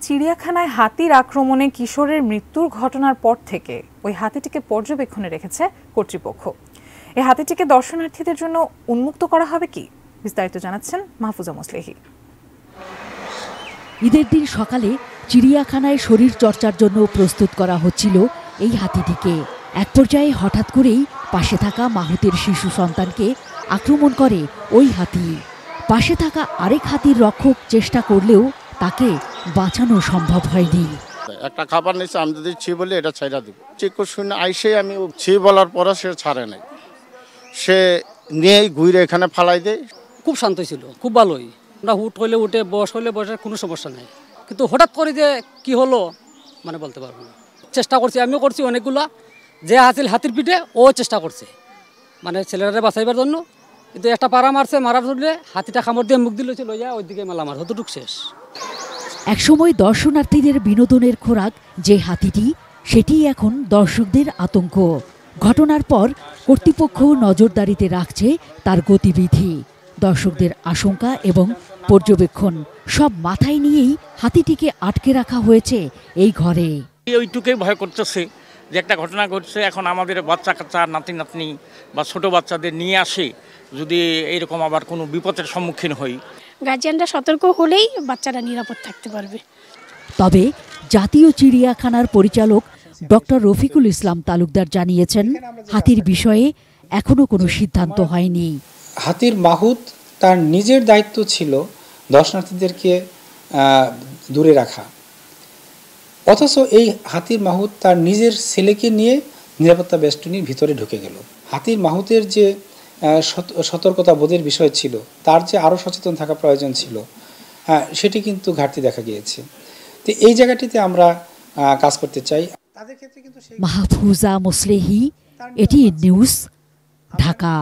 চিড়িয়াখানায় হাতির আক্রমণে কিশোরের মৃত্যুর ঘটনার পর থেকে ওই হাতিটিকে পর্যবেক্ষণে রেখেছে কর্তৃপক্ষ। এই হাতিটিকে দর্শনার্থীদের জন্য উন্মুক্ত করা হবে কি, বিস্তারিত জানাচ্ছেন মাহফুজা মুসলেহি। ঈদের দিন সকালে চিড়িয়াখানায় শরীর চর্চার জন্য প্রস্তুত করা হচ্ছিল এই হাতিটিকে। এক পর্যায়ে হঠাৎ করেই পাশে থাকা মাহুতের শিশু সন্তানকে আক্রমণ করে ওই হাতি। পাশে থাকা আরেক হাতির রক্ষক চেষ্টা করলেও তাকে বাঁচানো সম্ভব হয়নি। একটা খাবার নিয়েছে, আমি যদি ছি বলি এটা ছাইড়া দিব, চিকু শুনে আইসে আমি ছি বলার পরে সে ছাড়ে নাই, সে নিয়েই ঘুরে এখানে ফালাই দেয়। খুব শান্ত ছিল, খুব ভালোই। আমরা হুট হইলে উঠে, বস হইলে বসার কোনো সমস্যা নেই, কিন্তু হঠাৎ করে যে কি হলো মানে বলতে পারবো না। চেষ্টা করছি, আমিও করছি অনেকগুলা, যে হাসিল হাতির পিঠে ও চেষ্টা করছে মানে ছেলেরা বাঁচাইবার জন্য, কিন্তু একটা পাড়া মারছে, মারার ধরলে হাতিটা কামড় দিয়ে মুখ দিল ছিল, ওইদিকে মেলা মার হতটুক শেষ। একসময় দর্শনার্থীদের বিনোদনের খোরাক যে হাতিটি, সেটি এখন দর্শকদের আতঙ্ক। ঘটনার পর কর্তৃপক্ষ নজরদারিতে রাখছে তার গতিবিধি। দর্শকদের আশঙ্কা এবং পর্যবেক্ষণ সব মাথায় নিয়েই হাতিটিকে আটকে রাখা হয়েছে এই ঘরে। ওইটুকুই ভয় করতেছে যে একটা ঘটনা ঘটছে, এখন আমাদের বাচ্চা কাচ্চা নাতি নাতনি বা ছোট বাচ্চাদের নিয়ে আসে, যদি এইরকম আবার কোনো বিপদের সম্মুখীন হই। গার্জিয়ানরা সতর্ক হলেই বাচ্চারা নিরাপদ থাকতে পারবে। তবে জাতীয় চিড়িয়াখানার পরিচালক ডক্টর রফিকুল ইসলাম তালুকদার জানিয়েছেন, হাতির বিষয়ে এখনো কোনো সিদ্ধান্ত হয়নি। হাতির মাহুত তার নিজের দায়িত্ব ছিল দর্শনার্থীদেরকে দূরে রাখা, অথচ এই হাতির মাহুত তার নিজের ছেলেকে নিয়ে নিরাপত্তা বেষ্টনীর ভিতরে ঢুকে গেল। হাতির মাহুতের যে সতর্কতা বোধের বিষয় ছিল, তার যে আরও সচেতন থাকা প্রয়োজন ছিল, সেটি কিন্তু ঘাটতি দেখা গিয়েছে। তো এই জায়গাটিতে আমরা কাজ করতে চাই। মাহফুজা মুসলেহি, এটি নিউজ, ঢাকা।